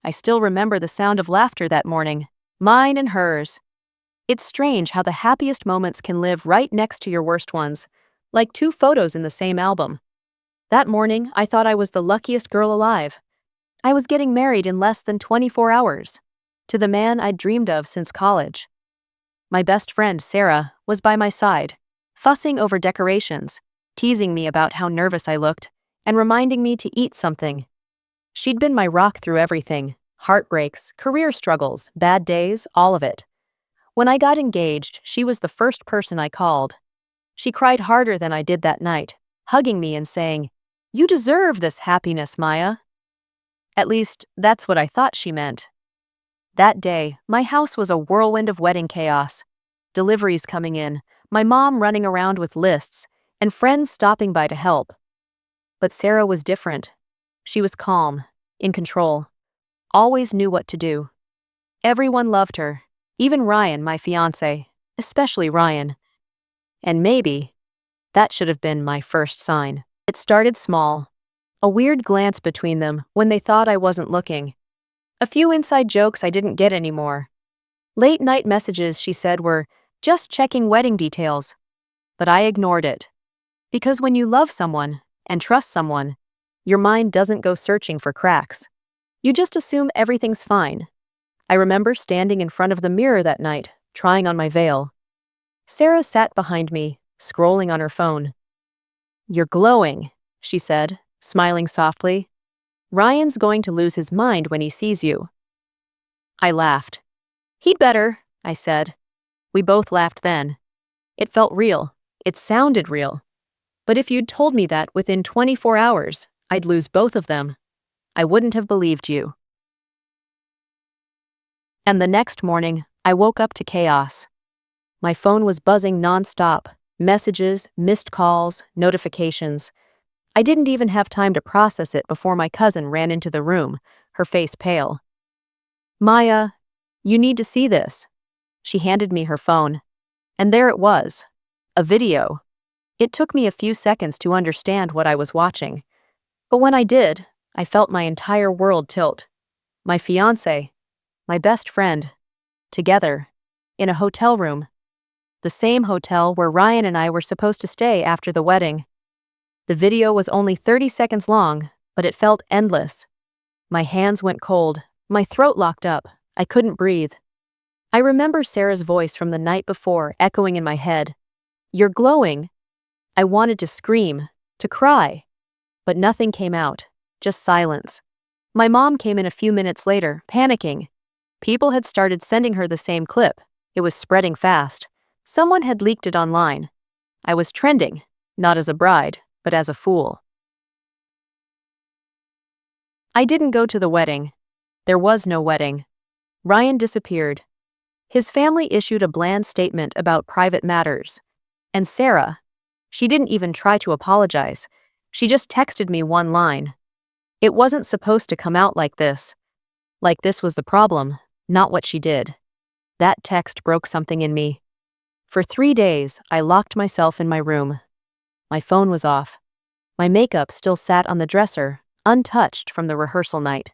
I still remember the sound of laughter that morning, mine and hers. It's strange how the happiest moments can live right next to your worst ones, like two photos in the same album. That morning, I thought I was the luckiest girl alive. I was getting married in less than 24 hours, to the man I'd dreamed of since college. My best friend, Sarah, was by my side, fussing over decorations, teasing me about how nervous I looked, and reminding me to eat something. She'd been my rock through everything: heartbreaks, career struggles, bad days, all of it. When I got engaged, she was the first person I called. She cried harder than I did that night, hugging me and saying, "You deserve this happiness, Maya." At least, that's what I thought she meant. That day, my house was a whirlwind of wedding chaos. Deliveries coming in, my mom running around with lists, and friends stopping by to help. But Sarah was different. She was calm, in control, always knew what to do. Everyone loved her, even Ryan, my fiancé, especially Ryan. And maybe that should have been my first sign. It started small. A weird glance between them when they thought I wasn't looking. A few inside jokes I didn't get anymore. Late night messages she said were just checking wedding details. But I ignored it. Because when you love someone and trust someone, your mind doesn't go searching for cracks. You just assume everything's fine. I remember standing in front of the mirror that night, trying on my veil. Sarah sat behind me, scrolling on her phone. "You're glowing," she said, smiling softly. "Ryan's going to lose his mind when he sees you." I laughed. "He'd better," I said. We both laughed then. It felt real. It sounded real. But if you'd told me that within 24 hours, I'd lose both of them, I wouldn't have believed you. And the next morning, I woke up to chaos. My phone was buzzing nonstop. Messages, missed calls, notifications. I didn't even have time to process it before my cousin ran into the room, her face pale. "Maya, you need to see this." She handed me her phone. And there it was. A video. It took me a few seconds to understand what I was watching. But when I did, I felt my entire world tilt. My fiancé, my best friend, together, in a hotel room. The same hotel where Ryan and I were supposed to stay after the wedding. The video was only 30 seconds long, but it felt endless. My hands went cold, my throat locked up, I couldn't breathe. I remember Sarah's voice from the night before echoing in my head. "You're glowing." I wanted to scream, to cry, but nothing came out, just silence. My mom came in a few minutes later, panicking. People had started sending her the same clip. It was spreading fast. Someone had leaked it online. I was trending, not as a bride, but as a fool. I didn't go to the wedding. There was no wedding. Ryan disappeared. His family issued a bland statement about private matters. And Sarah, she didn't even try to apologize. She just texted me one line. It wasn't supposed to come out like this. Like this was the problem, not what she did. That text broke something in me. For 3 days, I locked myself in my room. My phone was off. My makeup still sat on the dresser, untouched from the rehearsal night.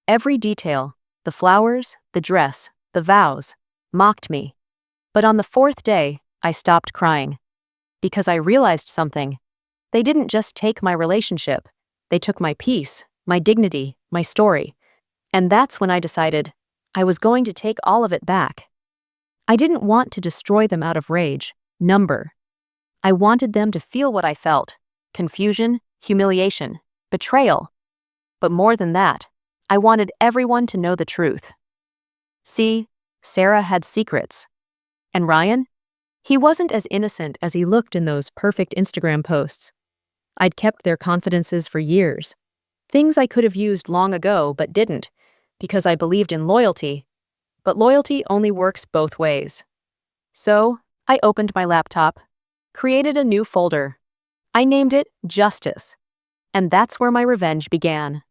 Every detail, the flowers, the dress, the vows, mocked me. But on the 4th day, I stopped crying. Because I realized something. They didn't just take my relationship. They took my peace, my dignity, my story. And that's when I decided I was going to take all of it back. I didn't want to destroy them out of rage, number. I wanted them to feel what I felt: confusion, humiliation, betrayal. But more than that, I wanted everyone to know the truth. See, Sarah had secrets. And Ryan? He wasn't as innocent as he looked in those perfect Instagram posts. I'd kept their confidences for years. Things I could have used long ago but didn't, because I believed in loyalty. But loyalty only works both ways. So, I opened my laptop, created a new folder. I named it Justice. And that's where my revenge began.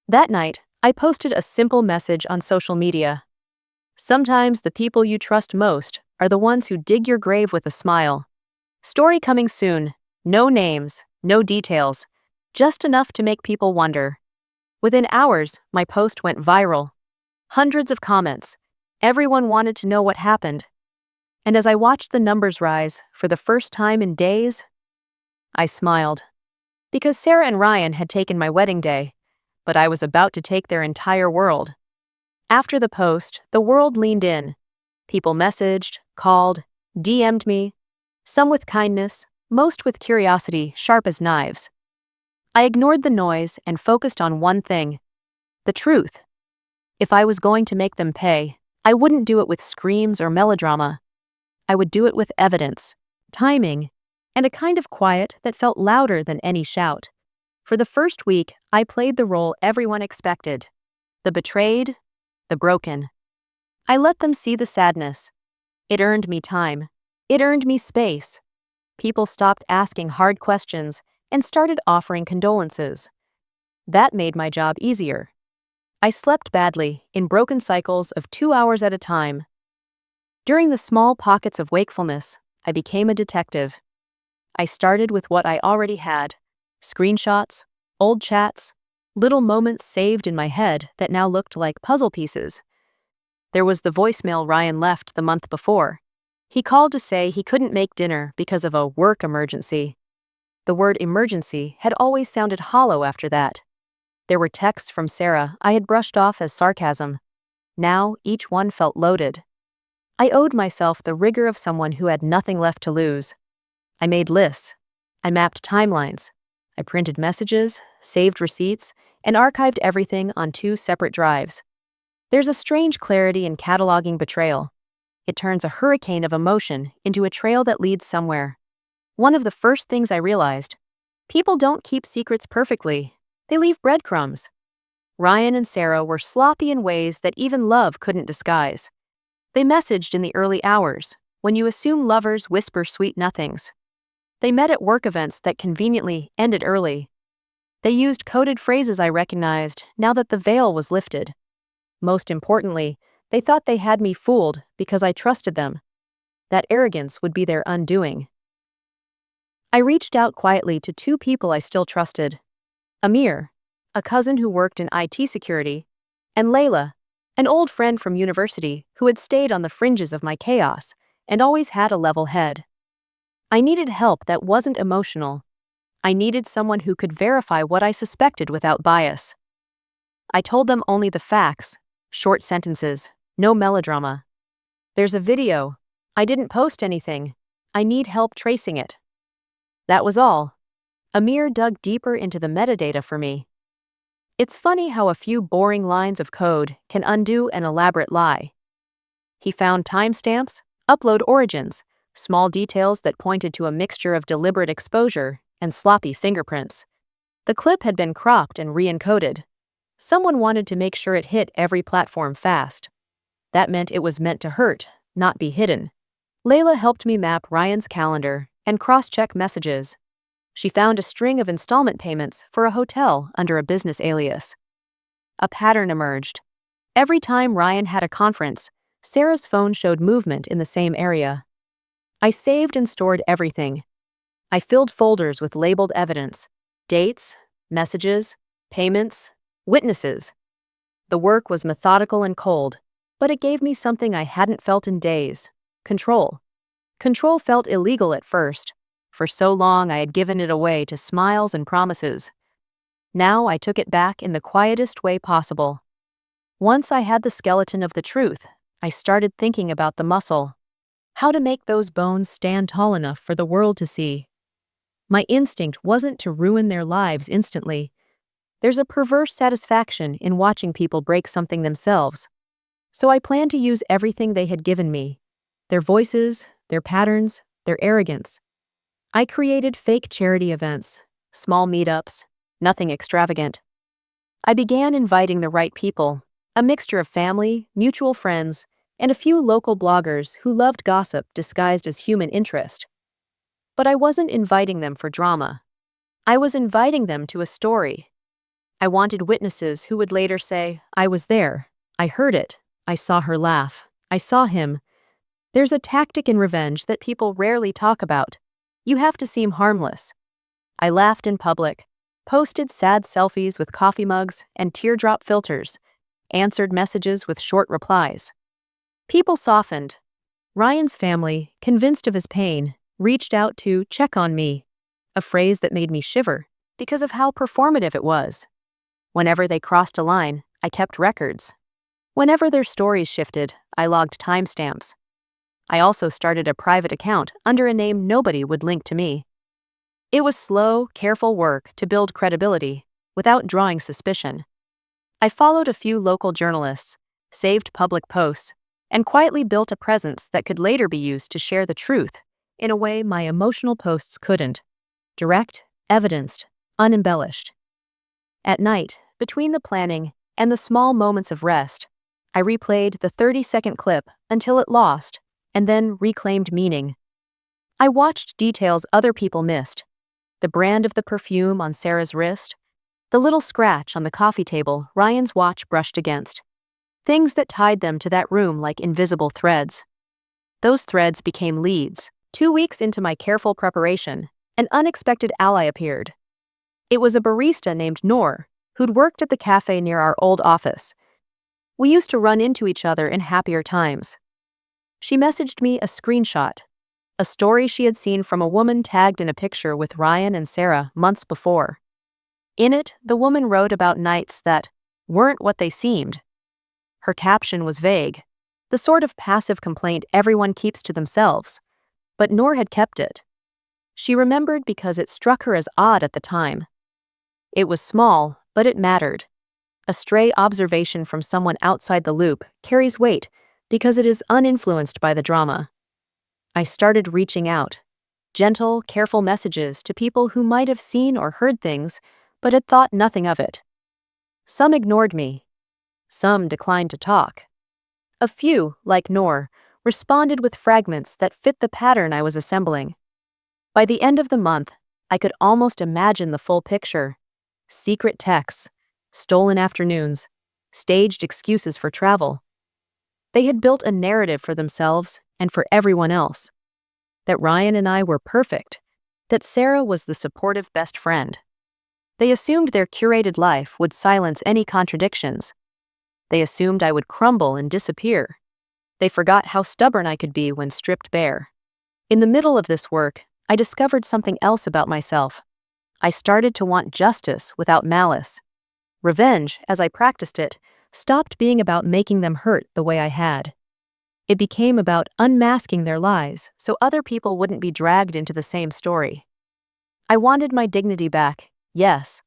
That night, I posted a simple message on social media. Sometimes the people you trust most are the ones who dig your grave with a smile. Story coming soon. No names, no details. just enough to make people wonder. Within hours, my post went viral. Hundreds of comments. Everyone wanted to know what happened. And as I watched the numbers rise for the first time in days, I smiled. Because Sarah and Ryan had taken my wedding day, but I was about to take their entire world. After the post, the world leaned in. People messaged, called, DM'd me, some with kindness, most with curiosity sharp as knives. I ignored the noise and focused on one thing: the truth. If I was going to make them pay, I wouldn't do it with screams or melodrama. I would do it with evidence, timing, and a kind of quiet that felt louder than any shout. For the first week, I played the role everyone expected: the betrayed, the broken. I let them see the sadness. It earned me time. It earned me space. People stopped asking hard questions and started offering condolences. That made my job easier. I slept badly, in broken cycles of 2 hours at a time. During the small pockets of wakefulness, I became a detective. I started with what I already had: screenshots, old chats, little moments saved in my head that now looked like puzzle pieces. There was the voicemail Ryan left the month before. He called to say he couldn't make dinner because of a work emergency. The word emergency had always sounded hollow after that. There were texts from Sarah I had brushed off as sarcasm. Now each one felt loaded. I owed myself the rigor of someone who had nothing left to lose. I made lists. I mapped timelines. I printed messages, saved receipts, and archived everything on 2 separate drives. There's a strange clarity in cataloging betrayal. It turns a hurricane of emotion into a trail that leads somewhere. One of the first things I realized: people don't keep secrets perfectly. They leave breadcrumbs. Ryan and Sarah were sloppy in ways that even love couldn't disguise. They messaged in the early hours, when you assume lovers whisper sweet nothings. They met at work events that conveniently ended early. They used coded phrases I recognized now that the veil was lifted. Most importantly, they thought they had me fooled because I trusted them. That arrogance would be their undoing. I reached out quietly to 2 people I still trusted: Amir, a cousin who worked in IT security, and Layla, an old friend from university who had stayed on the fringes of my chaos and always had a level head. I needed help that wasn't emotional. I needed someone who could verify what I suspected without bias. I told them only the facts, short sentences, no melodrama. There's a video. I didn't post anything. I need help tracing it. That was all. Amir dug deeper into the metadata for me. It's funny how a few boring lines of code can undo an elaborate lie. He found timestamps, upload origins, small details that pointed to a mixture of deliberate exposure and sloppy fingerprints. The clip had been cropped and re-encoded. Someone wanted to make sure it hit every platform fast. That meant it was meant to hurt, not be hidden. Layla helped me map Ryan's calendar and cross-check messages. She found a string of installment payments for a hotel under a business alias. A pattern emerged. Every time Ryan had a conference, Sarah's phone showed movement in the same area. I saved and stored everything. I filled folders with labeled evidence: dates, messages, payments, witnesses. The work was methodical and cold, but it gave me something I hadn't felt in days: control. Control felt illegal at first. For so long I had given it away to smiles and promises. Now I took it back in the quietest way possible. Once I had the skeleton of the truth, I started thinking about the muscle. How to make those bones stand tall enough for the world to see. My instinct wasn't to ruin their lives instantly. There's a perverse satisfaction in watching people break something themselves. So I planned to use everything they had given me: their voices, their patterns, their arrogance. I created fake charity events, small meetups, nothing extravagant. I began inviting the right people, a mixture of family, mutual friends, and a few local bloggers who loved gossip disguised as human interest. But I wasn't inviting them for drama. I was inviting them to a story. I wanted witnesses who would later say, "I was there. I heard it. I saw her laugh. I saw him." There's a tactic in revenge that people rarely talk about. You have to seem harmless. I laughed in public. posted sad selfies with coffee mugs and teardrop filters, answered messages with short replies. People softened. Ryan's family, convinced of his pain, reached out to check on me, a phrase that made me shiver because of how performative it was. Whenever they crossed a line, I kept records. Whenever their stories shifted, I logged timestamps. I also started a private account under a name nobody would link to me. It was slow, careful work to build credibility without drawing suspicion. I followed a few local journalists, saved public posts, and quietly built a presence that could later be used to share the truth in a way my emotional posts couldn't. Direct, evidenced, unembellished. At night, between the planning and the small moments of rest, I replayed the 30-second clip until it lost and then reclaimed meaning. I watched details other people missed. The brand of the perfume on Sarah's wrist, the little scratch on the coffee table Ryan's watch brushed against. Things that tied them to that room like invisible threads. Those threads became leads. 2 weeks into my careful preparation, an unexpected ally appeared. It was a barista named Noor, who'd worked at the cafe near our old office. We used to run into each other in happier times. She messaged me a screenshot, a story she had seen from a woman tagged in a picture with Ryan and Sarah months before. In it, the woman wrote about nights that weren't what they seemed. Her caption was vague, the sort of passive complaint everyone keeps to themselves, but Noor had kept it. She remembered because it struck her as odd at the time. It was small, but it mattered. A stray observation from someone outside the loop carries weight because it is uninfluenced by the drama. I started reaching out. Gentle, careful messages to people who might have seen or heard things, but had thought nothing of it. Some ignored me. Some declined to talk. A few, like Noor, responded with fragments that fit the pattern I was assembling. By the end of the month, I could almost imagine the full picture. Secret texts, stolen afternoons, staged excuses for travel. They had built a narrative for themselves and for everyone else. That Ryan and I were perfect, that Sarah was the supportive best friend. They assumed their curated life would silence any contradictions. They assumed I would crumble and disappear. They forgot how stubborn I could be when stripped bare. In the middle of this work, I discovered something else about myself. I started to want justice without malice. Revenge, as I practiced it, stopped being about making them hurt the way I had. It became about unmasking their lies so other people wouldn't be dragged into the same story. I wanted my dignity back, yes,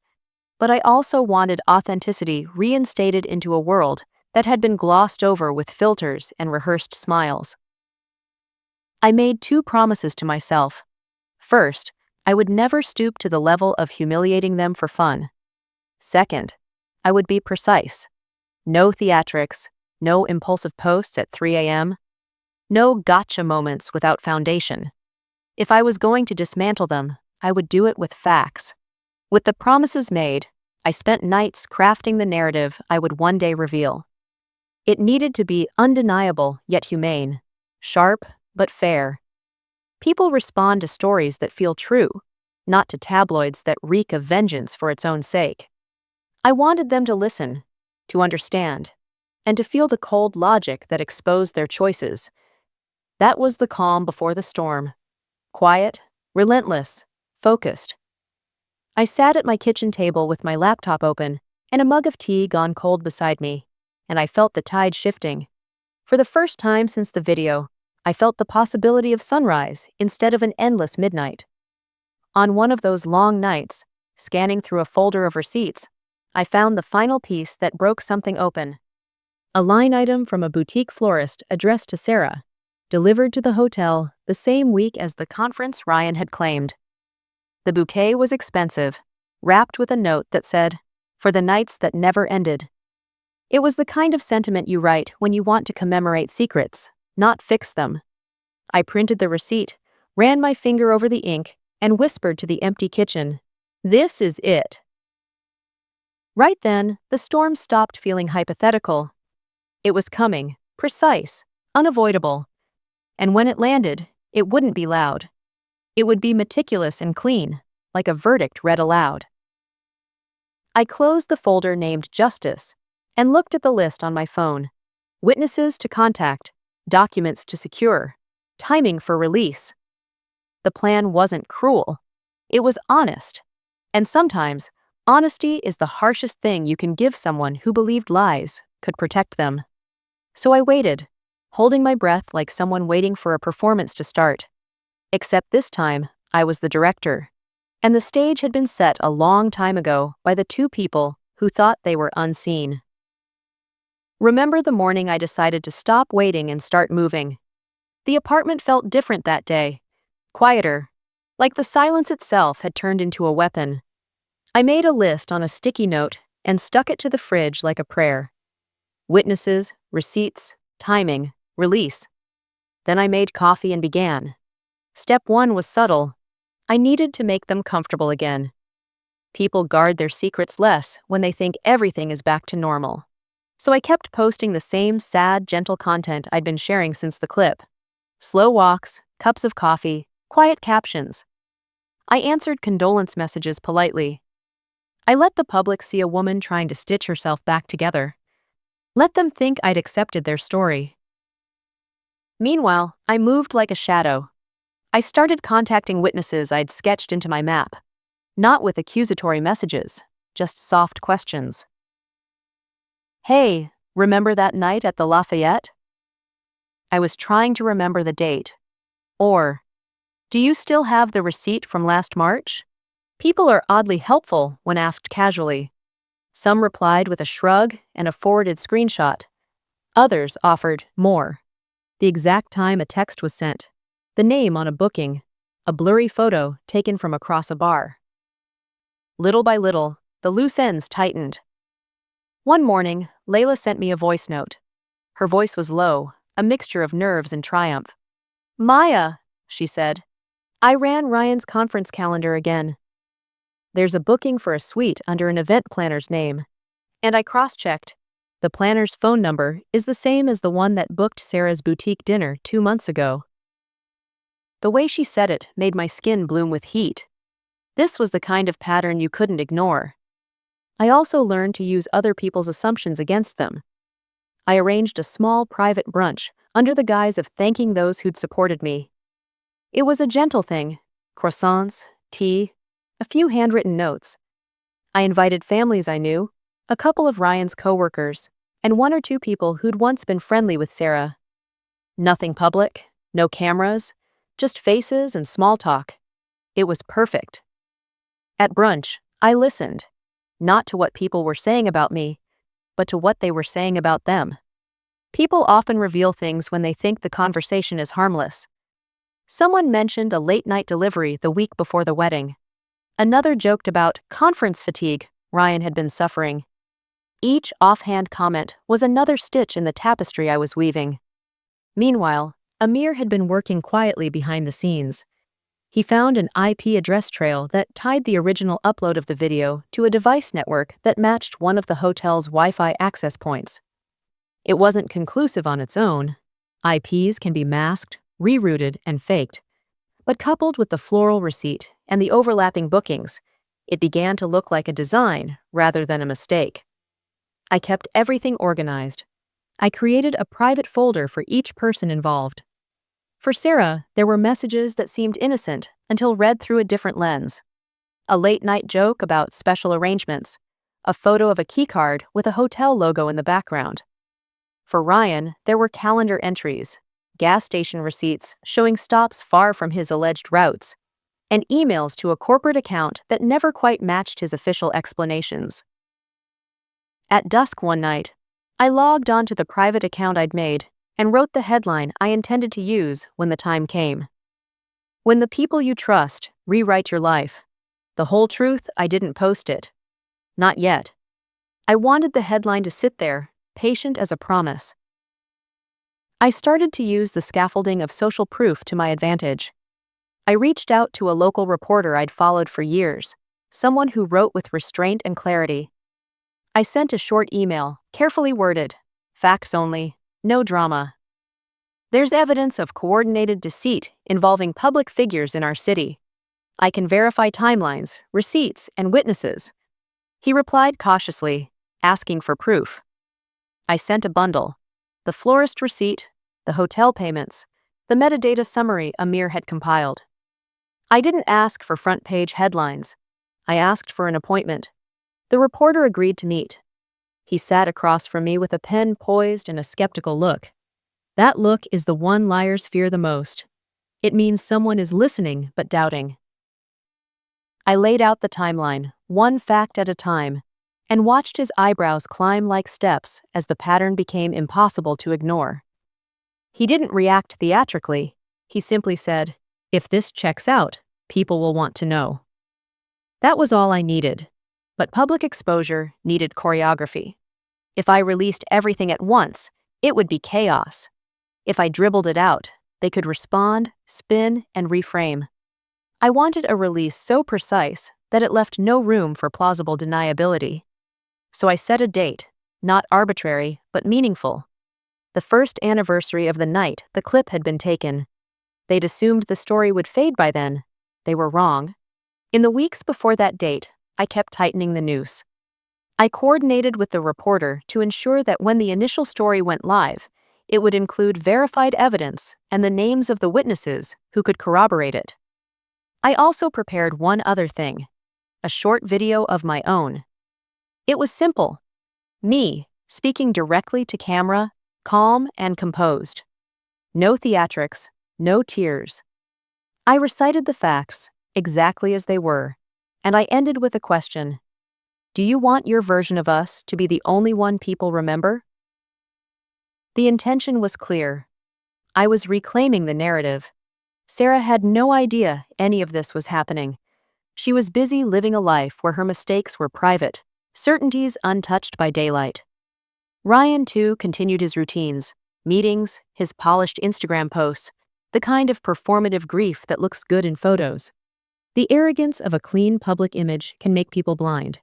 but I also wanted authenticity reinstated into a world that had been glossed over with filters and rehearsed smiles. I made 2 promises to myself. First, I would never stoop to the level of humiliating them for fun. Second, I would be precise. No theatrics, no impulsive posts at 3 a.m., no gotcha moments without foundation. If I was going to dismantle them, I would do it with facts. With the promises made, I spent nights crafting the narrative I would one day reveal. It needed to be undeniable yet humane, sharp but fair. People respond to stories that feel true, not to tabloids that reek of vengeance for its own sake. I wanted them to listen, to understand, and to feel the cold logic that exposed their choices. That was the calm before the storm. Quiet, relentless, focused. I sat at my kitchen table with my laptop open and a mug of tea gone cold beside me, and I felt the tide shifting. For the first time since the video, I felt the possibility of sunrise instead of an endless midnight. On one of those long nights, scanning through a folder of receipts, I found the final piece that broke something open. A line item from a boutique florist addressed to Sarah, delivered to the hotel the same week as the conference Ryan had claimed. The bouquet was expensive, wrapped with a note that said, "For the nights that never ended." It was the kind of sentiment you write when you want to commemorate secrets, not fix them. I printed the receipt, ran my finger over the ink, and whispered to the empty kitchen, "This is it." Right then, the storm stopped feeling hypothetical. It was coming, precise, unavoidable. And when it landed, it wouldn't be loud. It would be meticulous and clean, like a verdict read aloud. I closed the folder named Justice and looked at the list on my phone. Witnesses to contact, documents to secure, timing for release. The plan wasn't cruel. It was honest. And sometimes, honesty is the harshest thing you can give someone who believed lies could protect them. So I waited, holding my breath like someone waiting for a performance to start. Except this time, I was the director. And the stage had been set a long time ago by the two people who thought they were unseen. Remember the morning I decided to stop waiting and start moving. The apartment felt different that day. Quieter, like the silence itself had turned into a weapon. I made a list on a sticky note and stuck it to the fridge like a prayer. Witnesses, receipts, timing, release. Then I made coffee and began. Step 1 was subtle. I needed to make them comfortable again. People guard their secrets less when they think everything is back to normal. So I kept posting the same sad, gentle content I'd been sharing since the clip. Slow walks, cups of coffee, quiet captions. I answered condolence messages politely. I let the public see a woman trying to stitch herself back together. Let them think I'd accepted their story. Meanwhile, I moved like a shadow. I started contacting witnesses I'd sketched into my map. Not with accusatory messages, just soft questions. Hey, remember that night at the Lafayette? I was trying to remember the date. Or, do you still have the receipt from last March? People are oddly helpful when asked casually. Some replied with a shrug and a forwarded screenshot. Others offered more. The exact time a text was sent, the name on a booking, a blurry photo taken from across a bar. Little by little, the loose ends tightened. One morning, Layla sent me a voice note. Her voice was low, a mixture of nerves and triumph. Maya, she said, I ran Ryan's conference calendar again. There's a booking for a suite under an event planner's name. And I cross-checked. The planner's phone number is the same as the one that booked Sarah's boutique dinner 2 months ago. The way she said it made my skin bloom with heat. This was the kind of pattern you couldn't ignore. I also learned to use other people's assumptions against them. I arranged a small private brunch under the guise of thanking those who'd supported me. It was a gentle thing, croissants, tea, a few handwritten notes. I invited families I knew, a couple of Ryan's coworkers, and 1 or 2 people who'd once been friendly with Sarah. Nothing public, no cameras, just faces and small talk. It was perfect. At brunch, I listened, not to what people were saying about me, but to what they were saying about them. People often reveal things when they think the conversation is harmless. Someone mentioned a late-night delivery the week before the wedding. Another joked about conference fatigue Ryan had been suffering. Each offhand comment was another stitch in the tapestry I was weaving. Meanwhile, Amir had been working quietly behind the scenes. He found an IP address trail that tied the original upload of the video to a device network that matched one of the hotel's Wi-Fi access points. It wasn't conclusive on its own. IPs can be masked, rerouted, and faked. But coupled with the floral receipt and the overlapping bookings, it began to look like a design rather than a mistake. I kept everything organized. I created a private folder for each person involved. For Sarah, there were messages that seemed innocent until read through a different lens. A late-night joke about special arrangements, a photo of a keycard with a hotel logo in the background. For Ryan, there were calendar entries, gas station receipts showing stops far from his alleged routes, and emails to a corporate account that never quite matched his official explanations. At dusk one night, I logged onto the private account I'd made and wrote the headline I intended to use when the time came. When the people you trust rewrite your life. The whole truth, I didn't post it. Not yet. I wanted the headline to sit there, patient as a promise. I started to use the scaffolding of social proof to my advantage. I reached out to a local reporter I'd followed for years, someone who wrote with restraint and clarity. I sent a short email, carefully worded, facts only, no drama. There's evidence of coordinated deceit involving public figures in our city. I can verify timelines, receipts, and witnesses. He replied cautiously, asking for proof. I sent a bundle: the florist receipt, the hotel payments, the metadata summary Amir had compiled. I didn't ask for front-page headlines. I asked for an appointment. The reporter agreed to meet. He sat across from me with a pen poised and a skeptical look. That look is the one liars fear the most. It means someone is listening but doubting. I laid out the timeline, one fact at a time, and watched his eyebrows climb like steps as the pattern became impossible to ignore. He didn't react theatrically. He simply said, "If this checks out, people will want to know." That was all I needed. But public exposure needed choreography. If I released everything at once, it would be chaos. If I dribbled it out, they could respond, spin, and reframe. I wanted a release so precise that it left no room for plausible deniability. So I set a date, not arbitrary, but meaningful. The first anniversary of the night the clip had been taken. They'd assumed the story would fade by then. They were wrong. In the weeks before that date, I kept tightening the noose. I coordinated with the reporter to ensure that when the initial story went live, it would include verified evidence and the names of the witnesses who could corroborate it. I also prepared one other thing: a short video of my own. It was simple. Me, speaking directly to camera, calm and composed. No theatrics, no tears. I recited the facts, exactly as they were, and I ended with a question. Do you want your version of us to be the only one people remember? The intention was clear. I was reclaiming the narrative. Sarah had no idea any of this was happening. She was busy living a life where her mistakes were private, certainties untouched by daylight. Ryan, too, continued his routines, meetings, his polished Instagram posts, the kind of performative grief that looks good in photos. The arrogance of a clean public image can make people blind.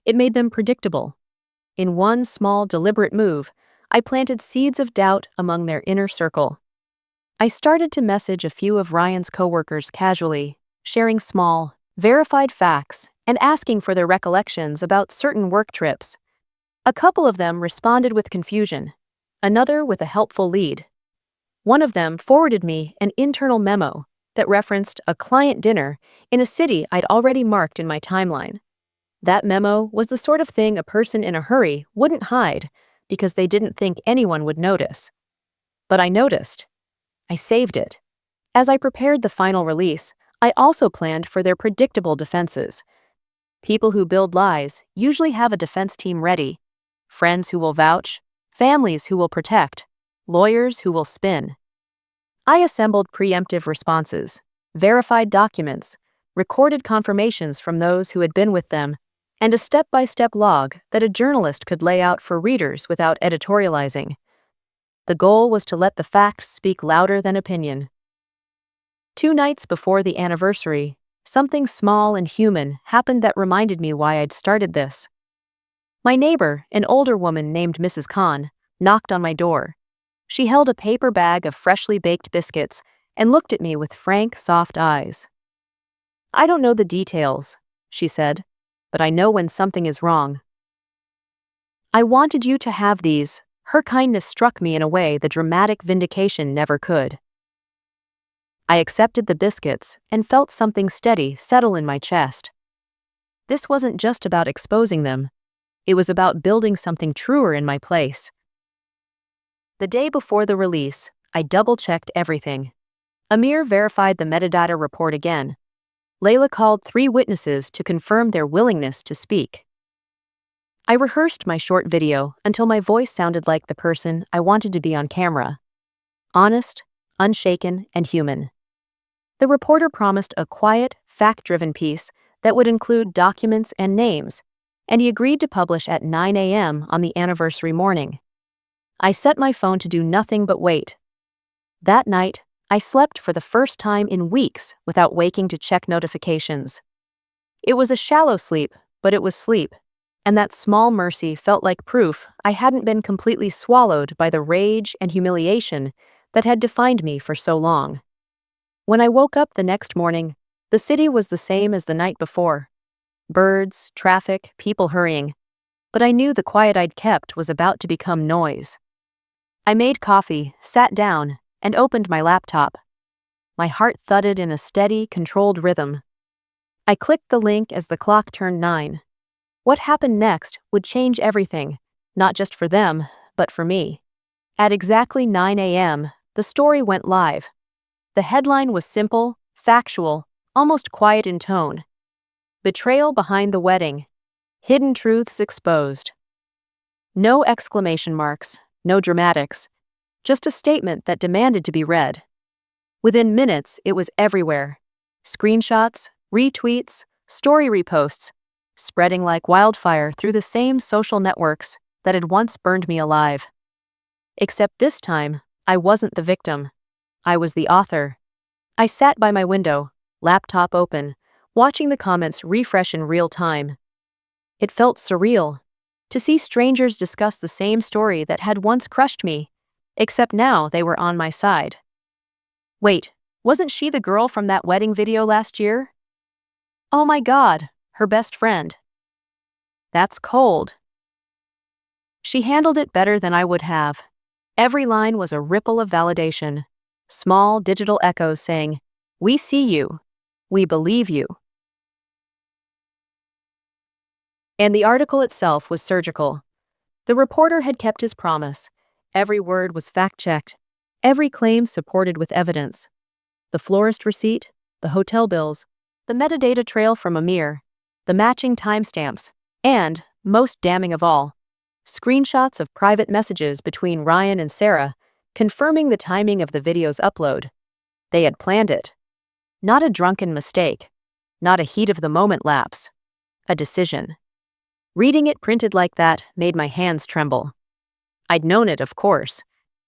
It made them predictable. In one small, deliberate move, I planted seeds of doubt among their inner circle. I started to message a few of Ryan's coworkers casually, sharing small, verified facts and asking for their recollections about certain work trips. A couple of them responded with confusion, another with a helpful lead. One of them forwarded me an internal memo that referenced a client dinner in a city I'd already marked in my timeline. That memo was the sort of thing a person in a hurry wouldn't hide because they didn't think anyone would notice. But I noticed. I saved it. As I prepared the final release, I also planned for their predictable defenses. People who build lies usually have a defense team ready: friends who will vouch, families who will protect, lawyers who will spin. I assembled preemptive responses, verified documents, recorded confirmations from those who had been with them, and a step-by-step log that a journalist could lay out for readers without editorializing. The goal was to let the facts speak louder than opinion. 2 nights before the anniversary, something small and human happened that reminded me why I'd started this. My neighbor, an older woman named Mrs. Khan, knocked on my door. She held a paper bag of freshly baked biscuits and looked at me with frank, soft eyes. "I don't know the details," she said, "but I know when something is wrong. I wanted you to have these." Her kindness struck me in a way the dramatic vindication never could. I accepted the biscuits and felt something steady settle in my chest. This wasn't just about exposing them. It was about building something truer in my place. The day before the release, I double-checked everything. Amir verified the metadata report again. Layla called 3 witnesses to confirm their willingness to speak. I rehearsed my short video until my voice sounded like the person I wanted to be on camera. Honest, unshaken, and human. The reporter promised a quiet, fact-driven piece that would include documents and names, and he agreed to publish at 9 a.m. on the anniversary morning. I set my phone to do nothing but wait. That night, I slept for the first time in weeks without waking to check notifications. It was a shallow sleep, but it was sleep, and that small mercy felt like proof I hadn't been completely swallowed by the rage and humiliation that had defined me for so long. When I woke up the next morning, the city was the same as the night before. Birds, traffic, people hurrying. But I knew the quiet I'd kept was about to become noise. I made coffee, sat down, and opened my laptop. My heart thudded in a steady, controlled rhythm. I clicked the link as the clock turned 9. What happened next would change everything, not just for them, but for me. At exactly 9 a.m., the story went live. The headline was simple, factual, almost quiet in tone. Betrayal behind the wedding. Hidden truths exposed. No exclamation marks, no dramatics, just a statement that demanded to be read. Within minutes, it was everywhere. Screenshots, retweets, story reposts, spreading like wildfire through the same social networks that had once burned me alive. Except this time, I wasn't the victim. I was the author. I sat by my window, laptop open, watching the comments refresh in real time. It felt surreal to see strangers discuss the same story that had once crushed me, except now they were on my side. Wait, wasn't she the girl from that wedding video last year? Oh my God, her best friend. That's cold. She handled it better than I would have. Every line was a ripple of validation. Small digital echoes saying, "We see you. We believe you." And the article itself was surgical. The reporter had kept his promise. Every word was fact-checked. Every claim supported with evidence. The florist receipt, the hotel bills, the metadata trail from Amir, the matching timestamps, and, most damning of all, screenshots of private messages between Ryan and Sarah confirming the timing of the video's upload. They had planned it. Not a drunken mistake. Not a heat-of-the-moment lapse. A decision. Reading it printed like that made my hands tremble. I'd known it, of course,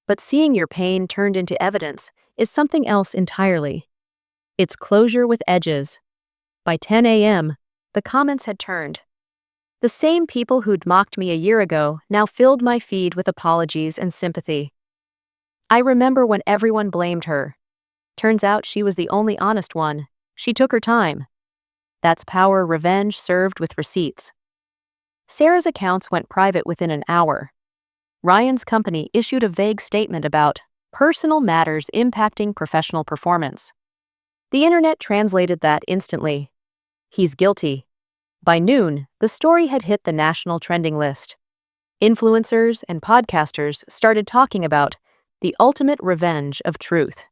but seeing your pain turned into evidence is something else entirely. It's closure with edges. By 10 a.m., the comments had turned. The same people who'd mocked me a year ago now filled my feed with apologies and sympathy. I remember when everyone blamed her. Turns out she was the only honest one. She took her time. That's power revenge served with receipts. Sarah's accounts went private within an hour. Ryan's company issued a vague statement about personal matters impacting professional performance. The internet translated that instantly. He's guilty. By noon, the story had hit the national trending list. Influencers and podcasters started talking about the ultimate revenge of truth.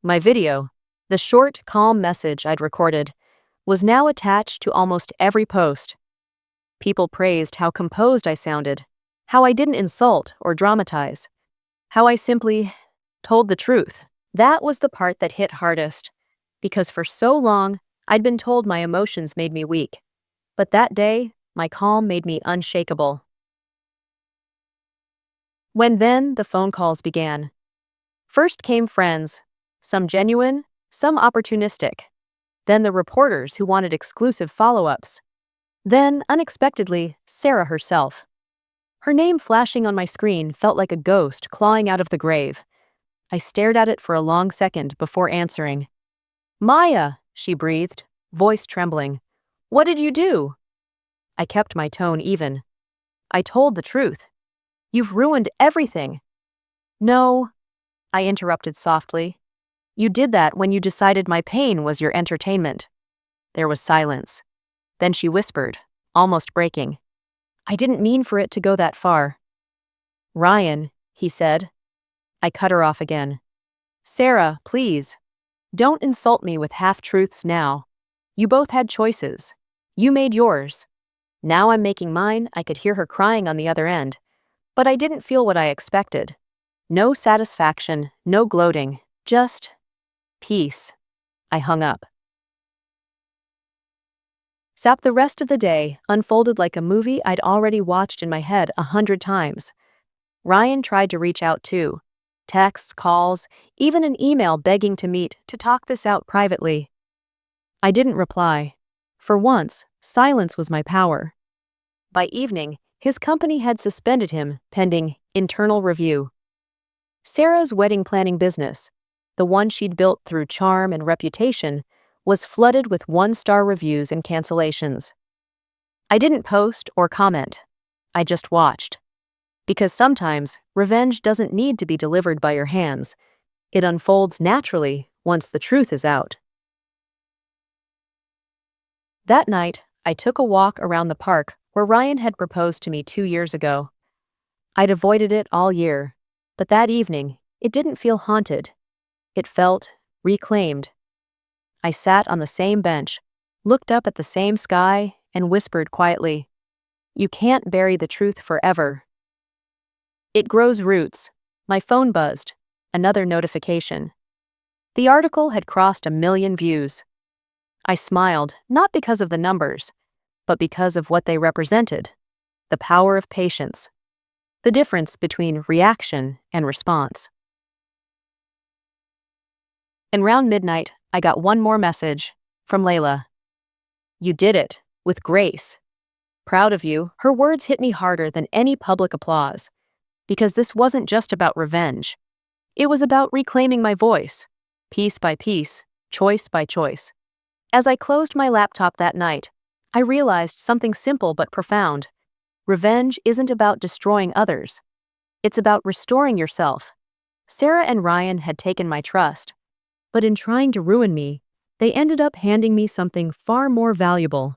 My video, the short, calm message I'd recorded, was now attached to almost every post. People praised how composed I sounded, how I didn't insult or dramatize, how I simply told the truth. That was the part that hit hardest, because for so long, I'd been told my emotions made me weak. But that day, my calm made me unshakable. Then the phone calls began. First came friends, some genuine, some opportunistic. Then the reporters who wanted exclusive follow-ups. Then, unexpectedly, Sarah herself. Her name flashing on my screen felt like a ghost clawing out of the grave. I stared at it for a long second before answering. "Maya," she breathed, voice trembling. "What did you do?" I kept my tone even. I told the truth. "You've ruined everything." "No," I interrupted softly. "You did that when you decided my pain was your entertainment." There was silence. Then she whispered, almost breaking, "I didn't mean for it to go that far." "Ryan," he said. I cut her off again. "Sarah, please. Don't insult me with half-truths now. You both had choices. You made yours. Now I'm making mine." I could hear her crying on the other end. But I didn't feel what I expected. No satisfaction, no gloating, just peace. I hung up. Sat the rest of the day unfolded like a movie I'd already watched in my head 100 times. Ryan tried to reach out too. Texts, calls, even an email begging to meet to talk this out privately. I didn't reply. For once, silence was my power. By evening, his company had suspended him pending internal review. Sarah's wedding planning business, the one she'd built through charm and reputation, was flooded with one-star reviews and cancellations. I didn't post or comment. I just watched. Because sometimes, revenge doesn't need to be delivered by your hands. It unfolds naturally once the truth is out. That night, I took a walk around the park where Ryan had proposed to me 2 years ago. I'd avoided it all year, but that evening, it didn't feel haunted. It felt reclaimed. I sat on the same bench, looked up at the same sky, and whispered quietly, "You can't bury the truth forever." It grows roots. My phone buzzed. Another notification. The article had crossed 1 million views. I smiled, not because of the numbers, but because of what they represented. The power of patience. The difference between reaction and response. And round midnight, I got one more message from Layla. "You did it, with grace. Proud of you." Her words hit me harder than any public applause, because this wasn't just about revenge. It was about reclaiming my voice, piece by piece, choice by choice. As I closed my laptop that night, I realized something simple but profound. Revenge isn't about destroying others. It's about restoring yourself. Sarah and Ryan had taken my trust, but in trying to ruin me, they ended up handing me something far more valuable: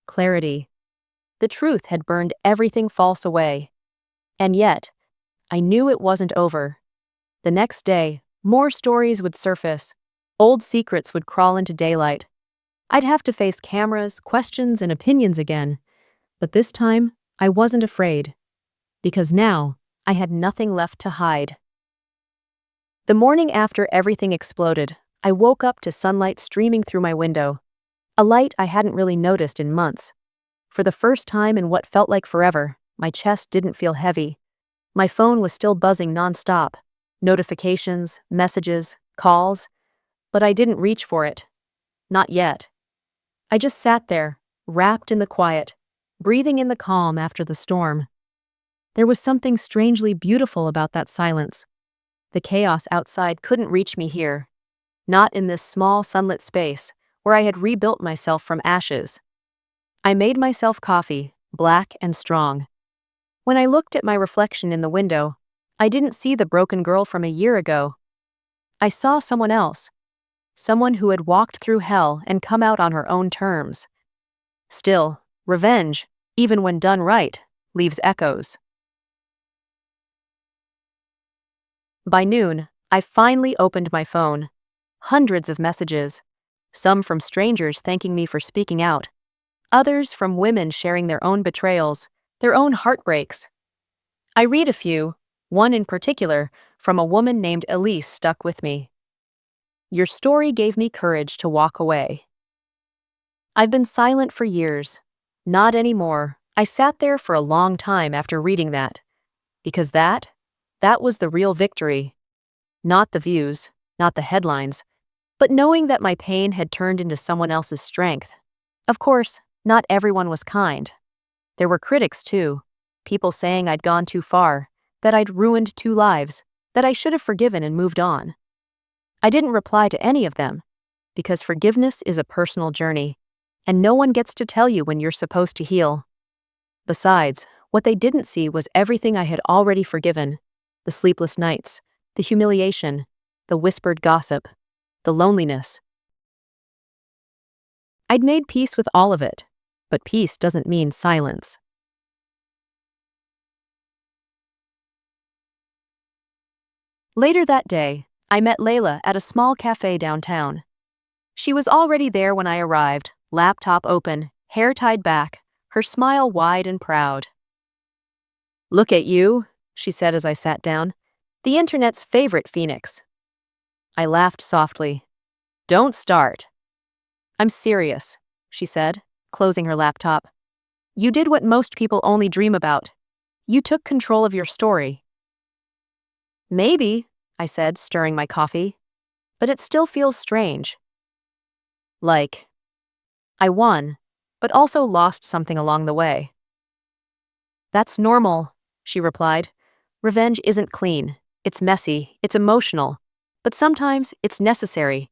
clarity. The truth had burned everything false away. And yet, I knew it wasn't over. The next day, more stories would surface. Old secrets would crawl into daylight. I'd have to face cameras, questions, and opinions again. But this time, I wasn't afraid. Because now, I had nothing left to hide. The morning after everything exploded, I woke up to sunlight streaming through my window. A light I hadn't really noticed in months. For the first time in what felt like forever, my chest didn't feel heavy. My phone was still buzzing nonstop. Notifications, messages, calls. But I didn't reach for it. Not yet. I just sat there, wrapped in the quiet, breathing in the calm after the storm. There was something strangely beautiful about that silence. The chaos outside couldn't reach me here. Not in this small sunlit space, where I had rebuilt myself from ashes. I made myself coffee, black and strong. When I looked at my reflection in the window, I didn't see the broken girl from a year ago. I saw someone else. Someone who had walked through hell and come out on her own terms. Still, revenge, even when done right, leaves echoes. By noon, I finally opened my phone. Hundreds of messages. Some from strangers thanking me for speaking out. Others from women sharing their own betrayals, their own heartbreaks. I read a few, one in particular, from a woman named Elise stuck with me. "Your story gave me courage to walk away." I've been silent for years. Not anymore. I sat there for a long time after reading that. Because that was the real victory. Not the views, not the headlines, but knowing that my pain had turned into someone else's strength. Of course, not everyone was kind. There were critics too. People saying I'd gone too far, that I'd ruined 2 lives, that I should have forgiven and moved on. I didn't reply to any of them, because forgiveness is a personal journey, and no one gets to tell you when you're supposed to heal. Besides, what they didn't see was everything I had already forgiven: the sleepless nights, the humiliation, the whispered gossip, the loneliness. I'd made peace with all of it, but peace doesn't mean silence. Later that day, I met Layla at a small cafe downtown. She was already there when I arrived, laptop open, hair tied back, her smile wide and proud. "Look at you," she said as I sat down. "The internet's favorite phoenix." I laughed softly. "Don't start." "I'm serious," she said, closing her laptop. "You did what most people only dream about. You took control of your story." "Maybe," I said, stirring my coffee, "but it still feels strange. Like, I won, but also lost something along the way." "That's normal," she replied. "Revenge isn't clean. It's messy, it's emotional, but sometimes it's necessary.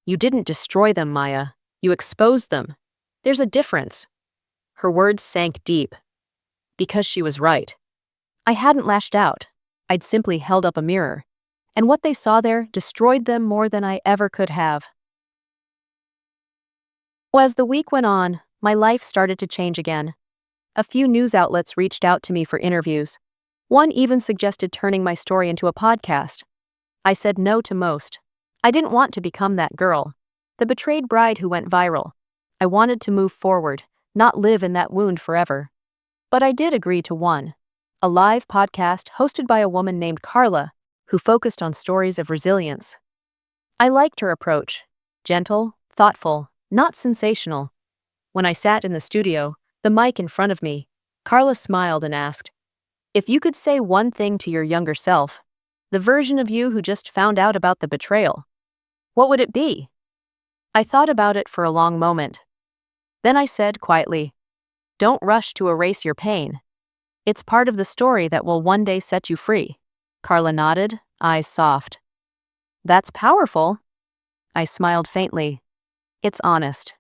You didn't destroy them, Maya. You exposed them. There's a difference." Her words sank deep. Because she was right. I hadn't lashed out. I'd simply held up a mirror. And what they saw there destroyed them more than I ever could have. Well, as the week went on, my life started to change again. A few news outlets reached out to me for interviews. One even suggested turning my story into a podcast. I said no to most. I didn't want to become that girl, the betrayed bride who went viral. I wanted to move forward, not live in that wound forever. But I did agree to one, a live podcast hosted by a woman named Carla, who focused on stories of resilience. I liked her approach, gentle, thoughtful, not sensational. When I sat in the studio, the mic in front of me, Carla smiled and asked, "If you could say one thing to your younger self, the version of you who just found out about the betrayal, what would it be?" I thought about it for a long moment. Then I said quietly, "Don't rush to erase your pain. It's part of the story that will one day set you free." Carla nodded, eyes soft. "That's powerful." I smiled faintly. "It's honest."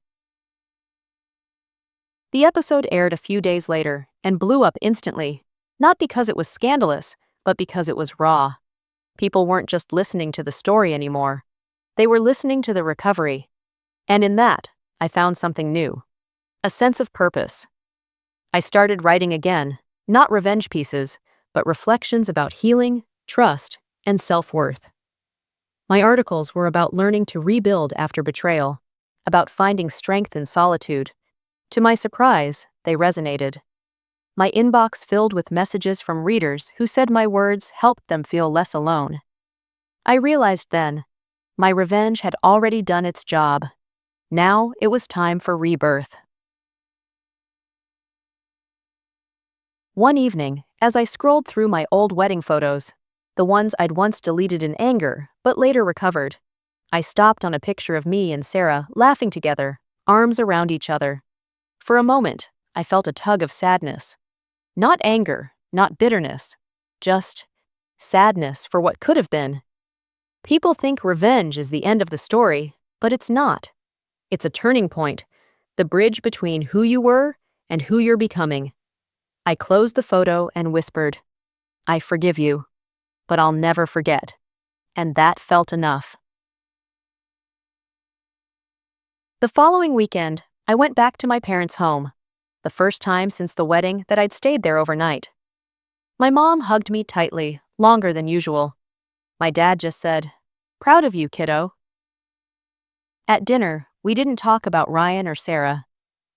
The episode aired a few days later and blew up instantly, not because it was scandalous, but because it was raw. People weren't just listening to the story anymore. They were listening to the recovery. And in that, I found something new. A sense of purpose. I started writing again, not revenge pieces, but reflections about healing, trust, and self-worth. My articles were about learning to rebuild after betrayal, about finding strength in solitude. To my surprise, they resonated. My inbox filled with messages from readers who said my words helped them feel less alone. I realized then, my revenge had already done its job. Now it was time for rebirth. One evening, as I scrolled through my old wedding photos, the ones I'd once deleted in anger but later recovered, I stopped on a picture of me and Sarah laughing together, arms around each other. For a moment, I felt a tug of sadness. Not anger, not bitterness, just sadness for what could have been. People think revenge is the end of the story, but it's not. It's a turning point, the bridge between who you were and who you're becoming. I closed the photo and whispered, "I forgive you, but I'll never forget." And that felt enough. The following weekend, I went back to my parents' home, the first time since the wedding that I'd stayed there overnight. My mom hugged me tightly, longer than usual. My dad just said, "Proud of you, kiddo." At dinner, we didn't talk about Ryan or Sarah.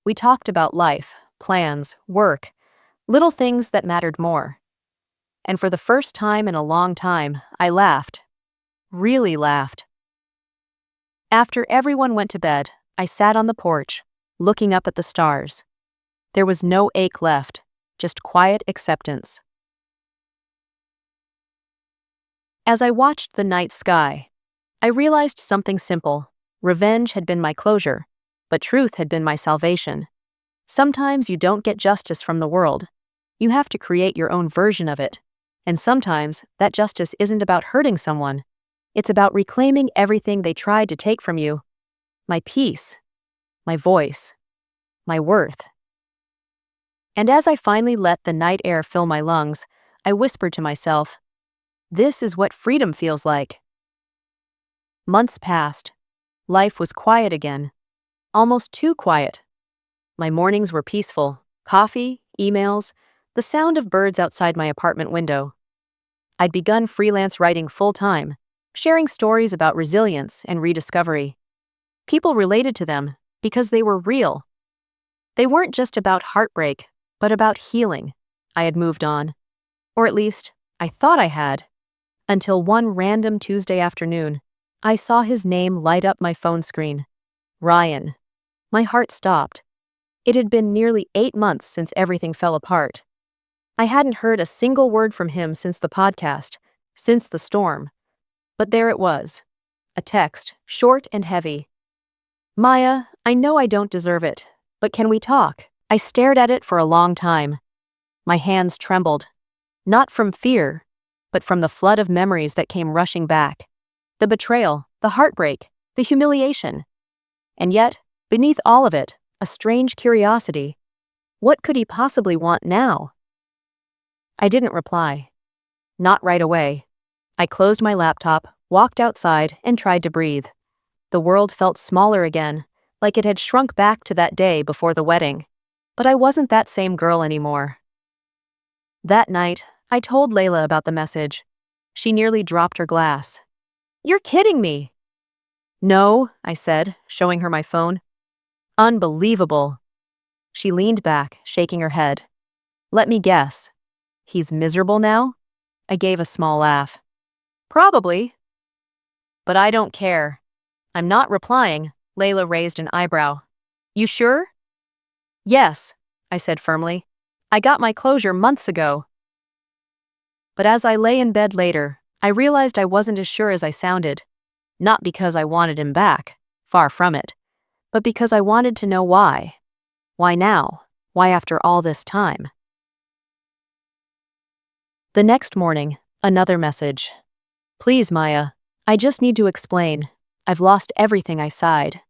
We talked about life, plans, work, little things that mattered more. And for the first time in a long time, I laughed. Really laughed. After everyone went to bed, I sat on the porch, looking up at the stars. There was no ache left, just quiet acceptance. As I watched the night sky, I realized something simple. Revenge had been my closure, but truth had been my salvation. Sometimes you don't get justice from the world. You have to create your own version of it. And sometimes that justice isn't about hurting someone. It's about reclaiming everything they tried to take from you. My peace, my voice, my worth. And as I finally let the night air fill my lungs, I whispered to myself, "This is what freedom feels like." Months passed. Life was quiet again. Almost too quiet. My mornings were peaceful. Coffee, emails, the sound of birds outside my apartment window. I'd begun freelance writing full-time, sharing stories about resilience and rediscovery. People related to them because they were real. They weren't just about heartbreak, but about healing. I had moved on. Or at least, I thought I had. Until one random Tuesday afternoon, I saw his name light up my phone screen. Ryan. My heart stopped. It had been nearly 8 months since everything fell apart. I hadn't heard a single word from him since the podcast, since the storm. But there it was. A text, short and heavy. "Maya, I know I don't deserve it, but can we talk?" I stared at it for a long time. My hands trembled. Not from fear, but from the flood of memories that came rushing back. The betrayal, the heartbreak, the humiliation. And yet, beneath all of it, a strange curiosity. What could he possibly want now? I didn't reply. Not right away. I closed my laptop, walked outside, and tried to breathe. The world felt smaller again, like it had shrunk back to that day before the wedding. But I wasn't that same girl anymore. That night, I told Layla about the message. She nearly dropped her glass. "You're kidding me!" "No," I said, showing her my phone. "Unbelievable." She leaned back, shaking her head. "Let me guess. He's miserable now?" I gave a small laugh. "Probably. But I don't care." "I'm not replying," Layla raised an eyebrow. "You sure?" "Yes," I said firmly. "I got my closure months ago." But as I lay in bed later, I realized I wasn't as sure as I sounded. Not because I wanted him back, far from it, but because I wanted to know why. Why now? Why after all this time? The next morning, another message. "Please, Maya, I just need to explain. I've lost everything I sighed."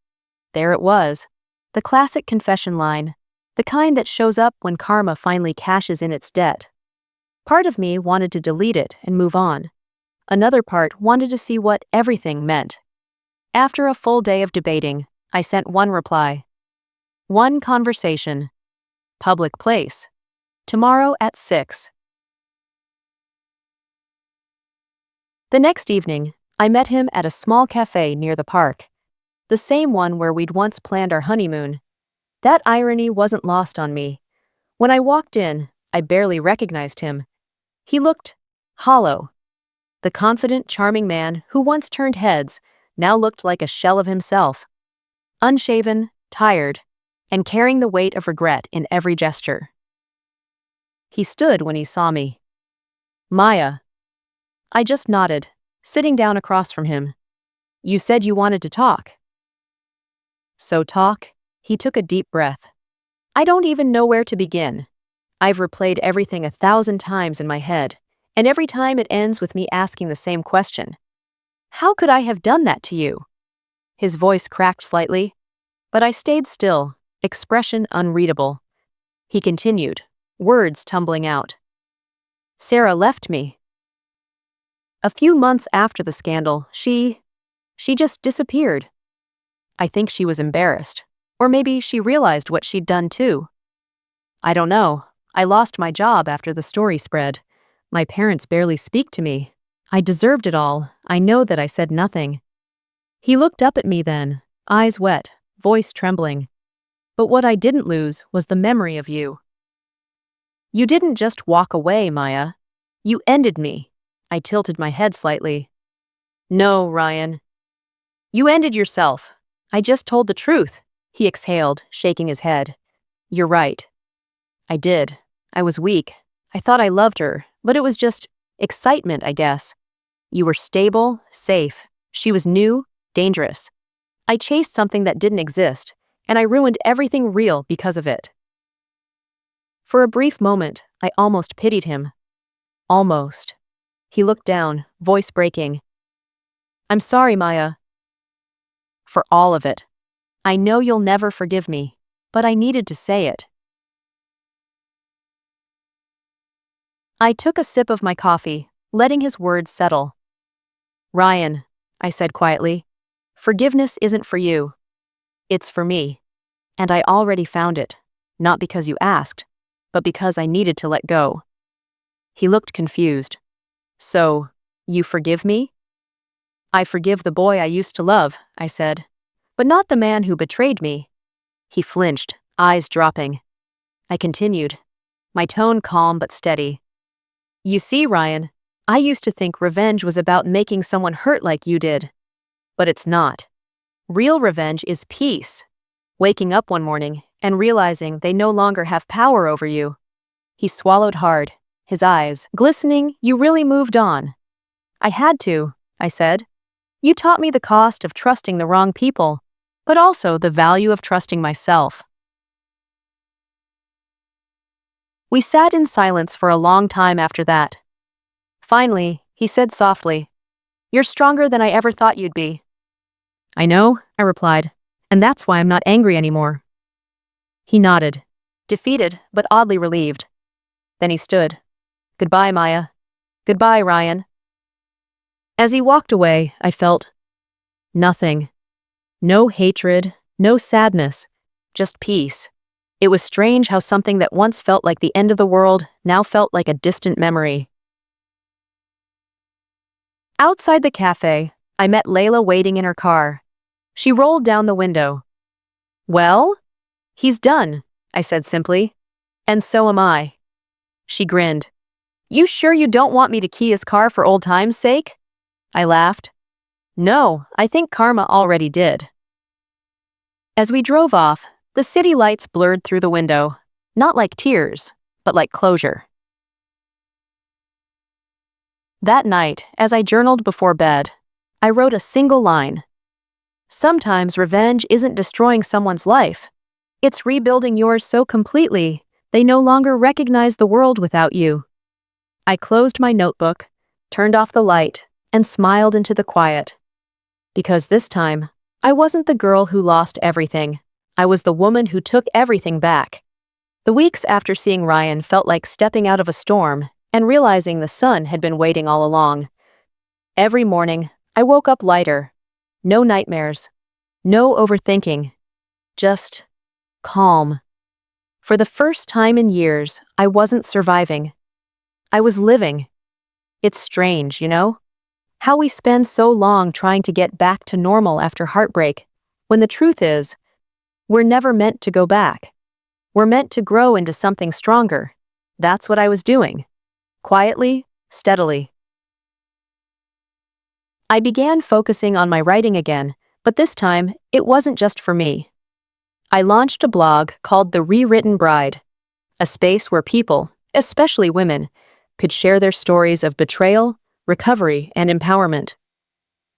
There it was. The classic confession line. The kind that shows up when karma finally cashes in its debt. Part of me wanted to delete it and move on. Another part wanted to see what everything meant. After a full day of debating, I sent one reply. One conversation. Public place. Tomorrow at 6. The next evening, I met him at a small cafe near the park. The same one where we'd once planned our honeymoon. That irony wasn't lost on me. When I walked in, I barely recognized him. He looked hollow. The confident, charming man who once turned heads now looked like a shell of himself. Unshaven, tired, and carrying the weight of regret in every gesture. He stood when he saw me. "Maya." I just nodded, sitting down across from him. "You said you wanted to talk." "So talk?" He took a deep breath. "I don't even know where to begin. I've replayed everything 1,000 times in my head, and every time it ends with me asking the same question. How could I have done that to you?" His voice cracked slightly, but I stayed still, expression unreadable. He continued, words tumbling out. "Sarah left me. A few months after the scandal, she just disappeared. I think she was embarrassed. Or maybe she realized what she'd done too. I don't know. I lost my job after the story spread. My parents barely speak to me. I deserved it all. I know that I said nothing." He looked up at me then, eyes wet, voice trembling. "But what I didn't lose was the memory of you. You didn't just walk away, Maya. You ended me." I tilted my head slightly. "No, Ryan. You ended yourself. I just told the truth," he exhaled, shaking his head. "You're right. I did. I was weak. I thought I loved her, but it was just excitement, I guess. You were stable, safe. She was new, dangerous. I chased something that didn't exist, and I ruined everything real because of it." For a brief moment, I almost pitied him. Almost. He looked down, voice breaking. "I'm sorry, Maya. For all of it. I know you'll never forgive me, but I needed to say it." I took a sip of my coffee, letting his words settle. "Ryan," I said quietly, "forgiveness isn't for you. It's for me. And I already found it, not because you asked, but because I needed to let go." He looked confused. "So, you forgive me?" "I forgive the boy I used to love," I said, "but not the man who betrayed me." He flinched, eyes dropping. I continued, my tone calm but steady. "You see, Ryan, I used to think revenge was about making someone hurt like you did. But it's not. Real revenge is peace. Waking up one morning and realizing they no longer have power over you." He swallowed hard, his eyes glistening. "You really moved on." "I had to," I said. "You taught me the cost of trusting the wrong people, but also the value of trusting myself." We sat in silence for a long time after that. Finally, he said softly, "You're stronger than I ever thought you'd be." "I know," I replied, "and that's why I'm not angry anymore." He nodded. defeated but oddly relieved. Then he stood. Goodbye, Maya. Goodbye, Ryan. As he walked away, I felt nothing. No hatred, no sadness, just peace. It was strange how something that once felt like the end of the world now felt like a distant memory. Outside the cafe, I met Layla waiting in her car. She rolled down the window. Well? He's done, I said simply. And so am I. She grinned. You sure you don't want me to key his car for old time's sake? I laughed. No, I think karma already did. As we drove off, the city lights blurred through the window, not like tears, but like closure. That night, as I journaled before bed, I wrote a single line. Sometimes revenge isn't destroying someone's life. It's rebuilding yours so completely, they no longer recognize the world without you. I closed my notebook, turned off the light, and smiled into the quiet. Because this time, I wasn't the girl who lost everything. I was the woman who took everything back. The weeks after seeing Ryan felt like stepping out of a storm and realizing the sun had been waiting all along. Every morning, I woke up lighter. No nightmares. No overthinking. Just calm. For the first time in years, I wasn't surviving. I was living. It's strange, you know? How we spend so long trying to get back to normal after heartbreak, when the truth is, we're never meant to go back. We're meant to grow into something stronger. That's what I was doing. Quietly, steadily. I began focusing on my writing again, but this time, it wasn't just for me. I launched a blog called The Rewritten Bride, a space where people, especially women, could share their stories of betrayal, recovery, and empowerment.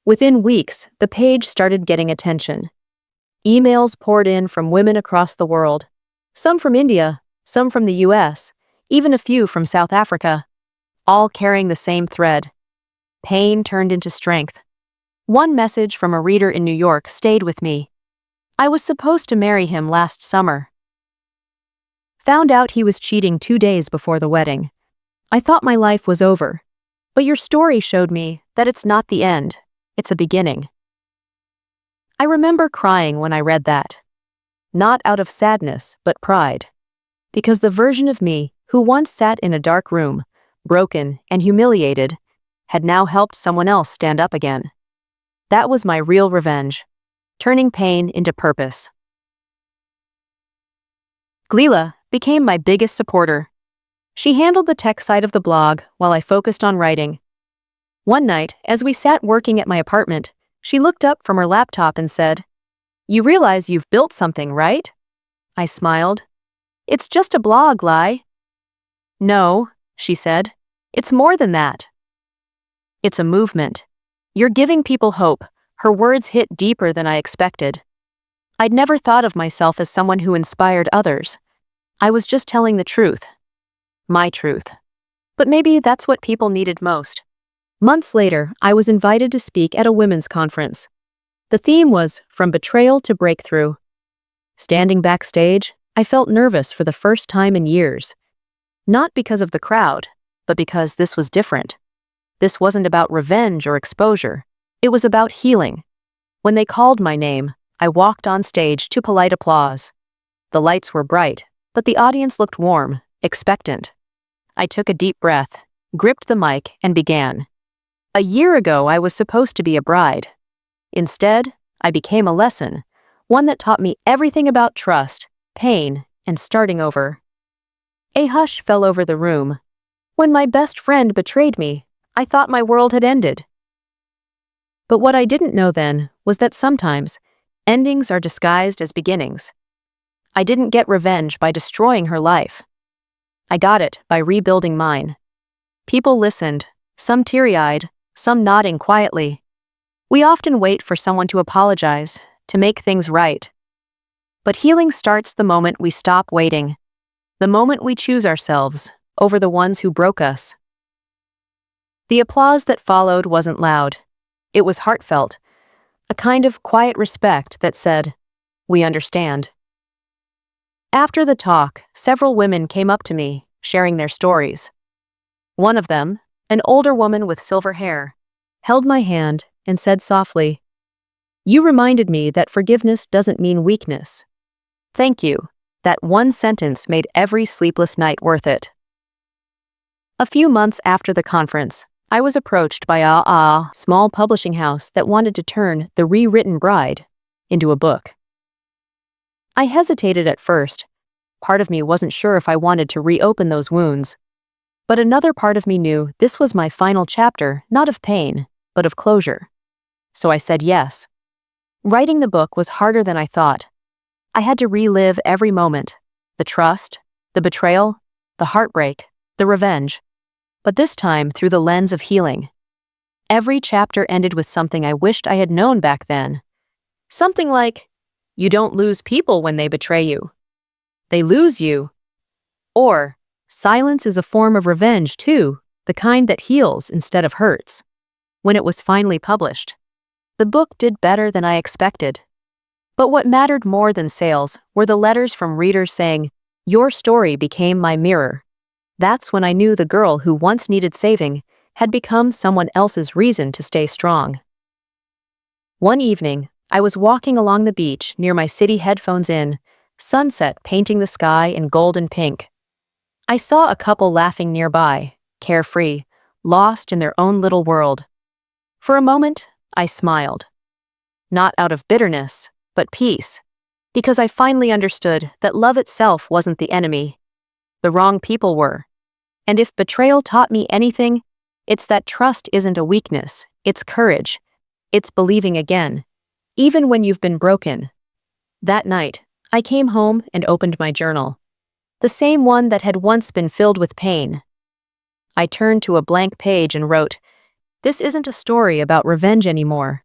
Within weeks, the page started getting attention. Emails poured in from women across the world, some from India, some from the US, even a few from South Africa, all carrying the same thread. Pain turned into strength. One message from a reader in New York stayed with me. I was supposed to marry him last summer. Found out he was cheating 2 days before the wedding. I thought my life was over. But your story showed me that it's not the end, it's a beginning. I remember crying when I read that. Not out of sadness, but pride. Because the version of me who once sat in a dark room, broken and humiliated, had now helped someone else stand up again. That was my real revenge, turning pain into purpose. Glila became my biggest supporter. She handled the tech side of the blog while I focused on writing. One night, as we sat working at my apartment, she looked up from her laptop and said, "You realize you've built something, right?" I smiled. "It's just a blog, Lai." "No," she said. "It's more than that. It's a movement. You're giving people hope." Her words hit deeper than I expected. I'd never thought of myself as someone who inspired others. I was just telling the truth. My truth. But maybe that's what people needed most. Months later, I was invited to speak at a women's conference. The theme was From Betrayal to Breakthrough. Standing backstage, I felt nervous for the first time in years. Not because of the crowd, but because this was different. This wasn't about revenge or exposure. It was about healing. When they called my name, I walked on stage to polite applause. The lights were bright, but the audience looked warm, expectant. I took a deep breath, gripped the mic, and began. A year ago, I was supposed to be a bride. Instead, I became a lesson, one that taught me everything about trust, pain, and starting over. A hush fell over the room. When my best friend betrayed me, I thought my world had ended. But what I didn't know then was that sometimes endings are disguised as beginnings. I didn't get revenge by destroying her life. I got it by rebuilding mine. People listened, some teary-eyed, some nodding quietly. We often wait for someone to apologize, to make things right. But healing starts the moment we stop waiting, the moment we choose ourselves over the ones who broke us. The applause that followed wasn't loud. It was heartfelt, a kind of quiet respect that said, "We understand." After the talk, several women came up to me, sharing their stories. One of them, an older woman with silver hair, held my hand and said softly, "You reminded me that forgiveness doesn't mean weakness. Thank you. That one sentence made every sleepless night worth it." A few months after the conference, I was approached by a small publishing house that wanted to turn The Rewritten Bride into a book. I hesitated at first. Part of me wasn't sure if I wanted to reopen those wounds. But another part of me knew this was my final chapter, not of pain, but of closure. So I said yes. Writing the book was harder than I thought. I had to relive every moment, the trust, the betrayal, the heartbreak, the revenge. But this time through the lens of healing. Every chapter ended with something I wished I had known back then. Something like, "You don't lose people when they betray you. They lose you." Or, "Silence is a form of revenge too, the kind that heals instead of hurts." When it was finally published, the book did better than I expected. But what mattered more than sales were the letters from readers saying, "Your story became my mirror." That's when I knew the girl who once needed saving had become someone else's reason to stay strong. One evening, I was walking along the beach near my city headphones in, sunset painting the sky in gold and pink. I saw a couple laughing nearby, carefree, lost in their own little world. For a moment, I smiled. Not out of bitterness, but peace, because I finally understood that love itself wasn't the enemy. The wrong people were. And if betrayal taught me anything, it's that trust isn't a weakness, it's courage. It's believing again, even when you've been broken. That night, I came home and opened my journal. The same one that had once been filled with pain. I turned to a blank page and wrote, "This isn't a story about revenge anymore.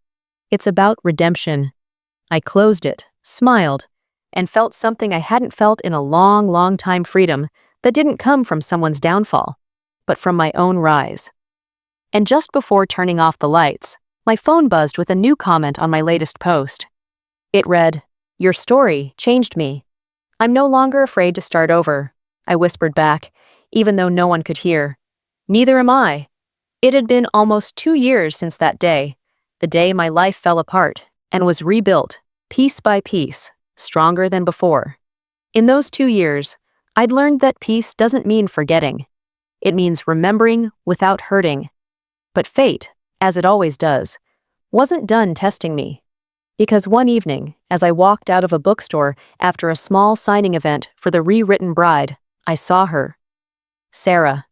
It's about redemption." I closed it, smiled, and felt something I hadn't felt in a long, long time, freedom that didn't come from someone's downfall, but from my own rise. And just before turning off the lights, my phone buzzed with a new comment on my latest post. It read, "Your story changed me. I'm no longer afraid to start over," I whispered back, even though no one could hear. "Neither am I." It had been almost 2 years since that day, the day my life fell apart and was rebuilt, piece by piece, stronger than before. In those 2 years, I'd learned that peace doesn't mean forgetting. It means remembering without hurting. But fate, as it always does, wasn't done testing me. Because one evening, as I walked out of a bookstore after a small signing event for The Rewritten Bride, I saw her. Sarah.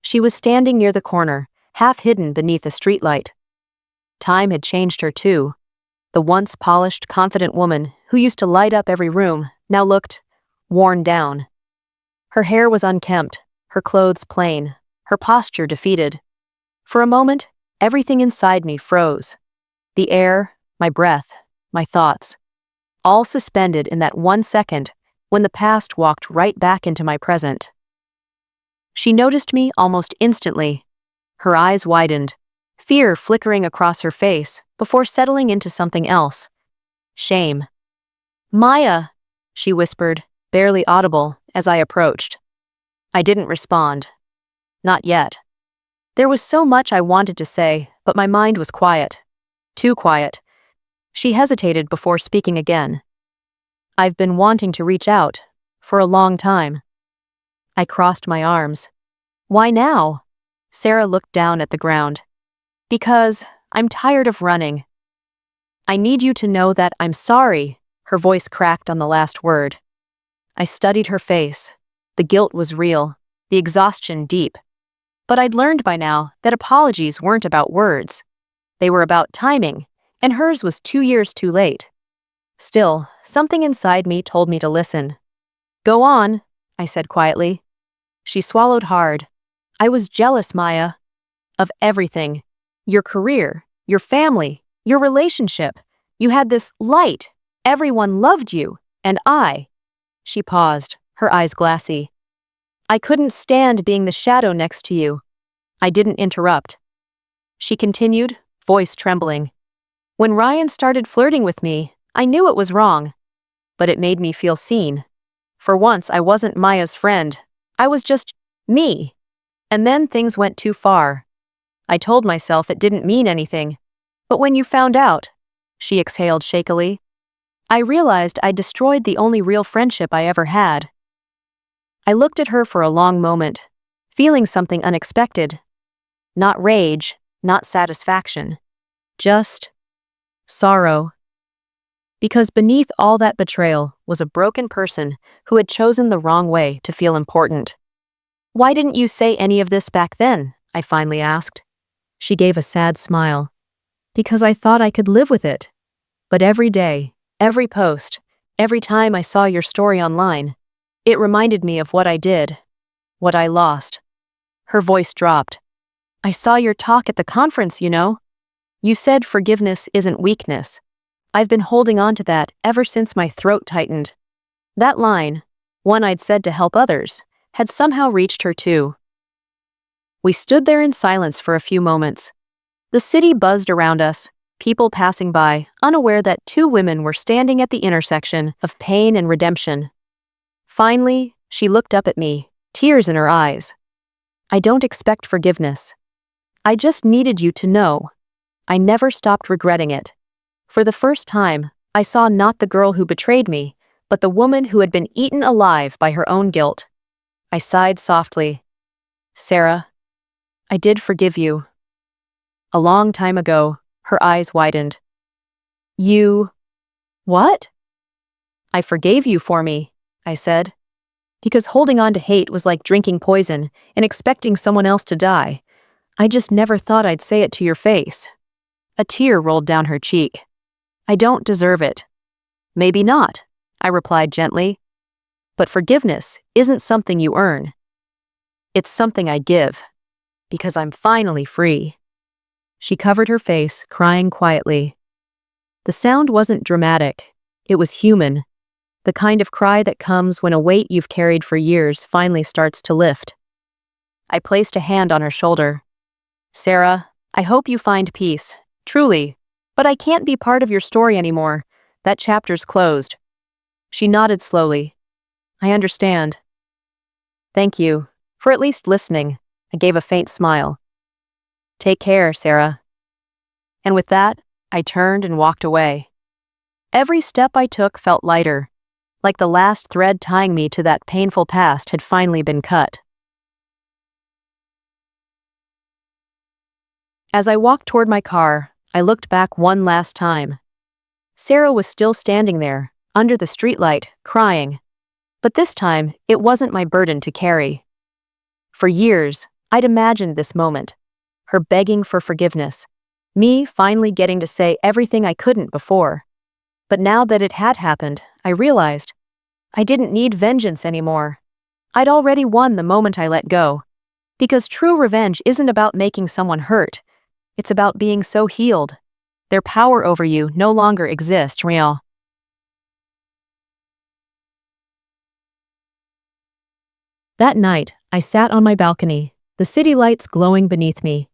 She was standing near the corner, half hidden beneath a streetlight. Time had changed her too. The once polished, confident woman who used to light up every room now looked worn down. Her hair was unkempt, her clothes plain, her posture defeated. For a moment, everything inside me froze. The air, my breath, my thoughts, all suspended in that 1 second when the past walked right back into my present. She noticed me almost instantly. Her eyes widened, fear flickering across her face before settling into something else. Shame. "Maya," she whispered, barely audible, as I approached. I didn't respond. Not yet. There was so much I wanted to say, but my mind was quiet. Too quiet. She hesitated before speaking again. "I've been wanting to reach out, for a long time." I crossed my arms. "Why now?" Sarah looked down at the ground. "Because I'm tired of running. I need you to know that I'm sorry." Her voice cracked on the last word. I studied her face. The guilt was real, the exhaustion deep. But I'd learned by now that apologies weren't about words. They were about timing, and hers was 2 years too late. Still, something inside me told me to listen. "Go on," I said quietly. She swallowed hard. "I was jealous, Maya. Of everything. Your career, your family, your relationship. You had this light. Everyone loved you. And I." She paused, her eyes glassy. "I couldn't stand being the shadow next to you." I didn't interrupt. She continued, voice trembling. "When Ryan started flirting with me, I knew it was wrong. But it made me feel seen. For once, I wasn't Maya's friend. I was just me. And then things went too far. I told myself it didn't mean anything. But when you found out, she exhaled shakily, I realized I'd destroyed the only real friendship I ever had. I looked at her for a long moment, feeling something unexpected. Not rage, not satisfaction. Just sorrow. Because beneath all that betrayal was a broken person who had chosen the wrong way to feel important. Why didn't you say any of this back then? I finally asked. She gave a sad smile. Because I thought I could live with it. But every day, every post, every time I saw your story online, it reminded me of what I did, what I lost. Her voice dropped. I saw your talk at the conference, you know. You said forgiveness isn't weakness. I've been holding on to that ever since my throat tightened. That line, one I'd said to help others, had somehow reached her too. We stood there in silence for a few moments. The city buzzed around us, people passing by, unaware that two women were standing at the intersection of pain and redemption. Finally, she looked up at me, tears in her eyes. I don't expect forgiveness. I just needed you to know. I never stopped regretting it. For the first time, I saw not the girl who betrayed me, but the woman who had been eaten alive by her own guilt. I sighed softly. Sarah, I did forgive you. A long time ago, her eyes widened. You... what? I forgave you for me, I said. Because holding on to hate was like drinking poison and expecting someone else to die. I just never thought I'd say it to your face. A tear rolled down her cheek. I don't deserve it. Maybe not, I replied gently. But forgiveness isn't something you earn. It's something I give. Because I'm finally free. She covered her face, crying quietly. The sound wasn't dramatic. It was human. The kind of cry that comes when a weight you've carried for years finally starts to lift. I placed a hand on her shoulder. Sarah, I hope you find peace. Truly. But I can't be part of your story anymore. That chapter's closed. She nodded slowly. I understand. Thank you, for at least listening. I gave a faint smile. Take care, Sarah. And with that, I turned and walked away. Every step I took felt lighter, like the last thread tying me to that painful past had finally been cut. As I walked toward my car, I looked back one last time. Sarah was still standing there, under the streetlight, crying. But this time, it wasn't my burden to carry. For years, I'd imagined this moment. Her begging for forgiveness. Me finally getting to say everything I couldn't before. But now that it had happened, I realized I didn't need vengeance anymore. I'd already won the moment I let go. Because true revenge isn't about making someone hurt. It's about being so healed. Their power over you no longer exists, real. That night, I sat on my balcony, the city lights glowing beneath me.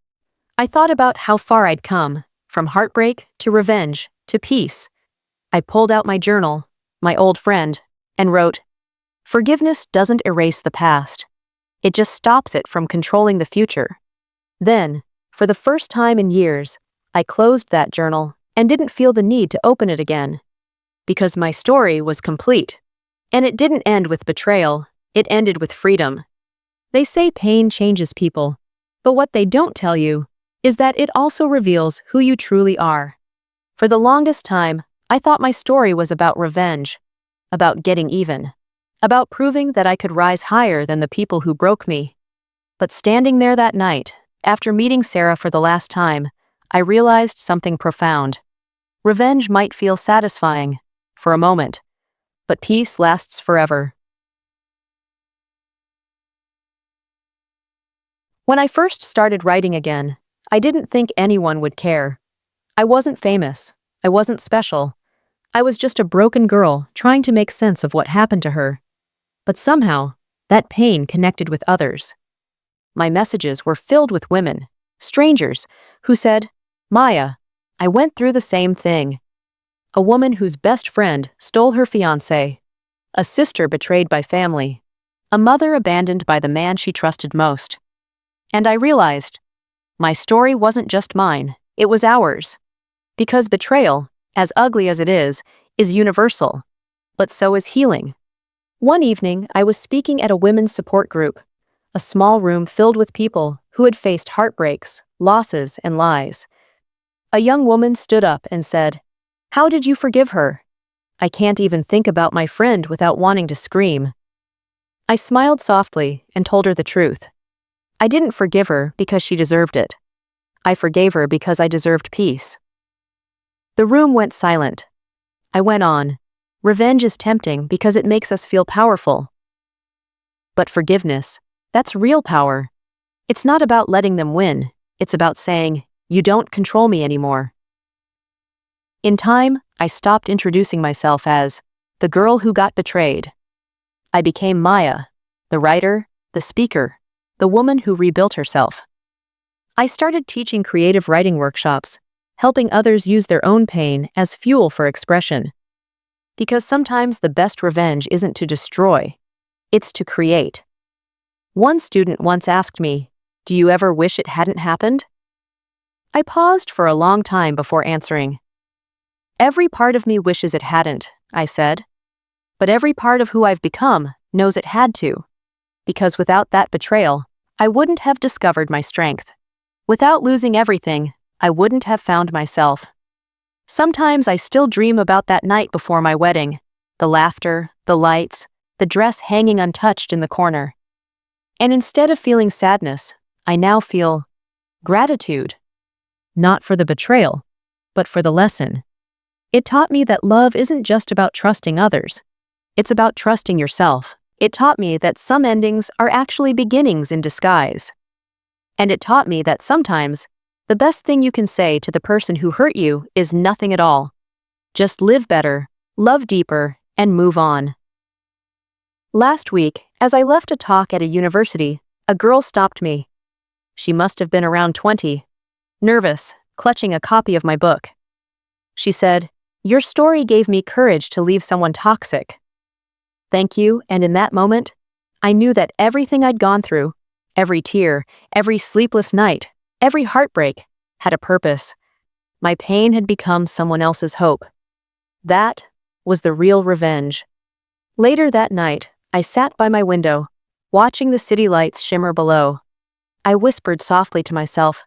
I thought about how far I'd come, from heartbreak to revenge to peace. I pulled out my journal, my old friend, and wrote, "Forgiveness doesn't erase the past. It just stops it from controlling the future." Then, for the first time in years, I closed that journal and didn't feel the need to open it again. Because my story was complete. And it didn't end with betrayal, it ended with freedom. They say pain changes people, but what they don't tell you is that it also reveals who you truly are. For the longest time, I thought my story was about revenge, about getting even, about proving that I could rise higher than the people who broke me. But standing there that night, after meeting Sarah for the last time, I realized something profound. Revenge might feel satisfying, for a moment, but peace lasts forever. When I first started writing again, I didn't think anyone would care. I wasn't famous. I wasn't special. I was just a broken girl trying to make sense of what happened to her. But somehow, that pain connected with others. My messages were filled with women, strangers, who said, "Maya, I went through the same thing." A woman whose best friend stole her fiancé. A sister betrayed by family. A mother abandoned by the man she trusted most. And I realized, my story wasn't just mine, it was ours. Because betrayal, as ugly as it is universal. But so is healing. One evening, I was speaking at a women's support group, a small room filled with people who had faced heartbreaks, losses, and lies. A young woman stood up and said, "How did you forgive her? I can't even think about my friend without wanting to scream." I smiled softly and told her the truth. I didn't forgive her because she deserved it. I forgave her because I deserved peace. The room went silent. I went on. Revenge is tempting because it makes us feel powerful. But forgiveness, that's real power. It's not about letting them win. It's about saying, "You don't control me anymore." In time, I stopped introducing myself as the girl who got betrayed. I became Maya, the writer, the speaker, the woman who rebuilt herself. I started teaching creative writing workshops, helping others use their own pain as fuel for expression. Because sometimes the best revenge isn't to destroy, it's to create. One student once asked me, "Do you ever wish it hadn't happened?" I paused for a long time before answering. "Every part of me wishes it hadn't," I said. "But every part of who I've become knows it had to. Because without that betrayal, I wouldn't have discovered my strength. Without losing everything, I wouldn't have found myself." Sometimes I still dream about that night before my wedding, the laughter, the lights, the dress hanging untouched in the corner. And instead of feeling sadness, I now feel gratitude. Not for the betrayal, but for the lesson. It taught me that love isn't just about trusting others. It's about trusting yourself. It taught me that some endings are actually beginnings in disguise. And it taught me that sometimes, the best thing you can say to the person who hurt you is nothing at all. Just live better, love deeper, and move on. Last week, as I left a talk at a university, a girl stopped me. She must have been around 20, nervous, clutching a copy of my book. She said, "Your story gave me courage to leave someone toxic." Thank you, and in that moment, I knew that everything I'd gone through, every tear, every sleepless night, every heartbreak, had a purpose. My pain had become someone else's hope. That was the real revenge. Later that night, I sat by my window, watching the city lights shimmer below. I whispered softly to myself,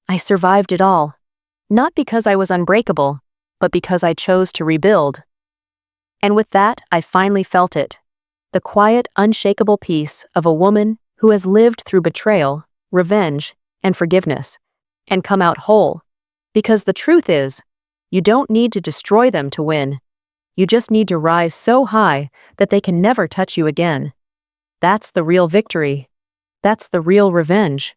I survived it all. Not because I was unbreakable, but because I chose to rebuild. And with that, I finally felt it. The quiet, unshakable peace of a woman who has lived through betrayal, revenge, and forgiveness, and come out whole. Because the truth is, you don't need to destroy them to win. You just need to rise so high that they can never touch you again. That's the real victory. That's the real revenge.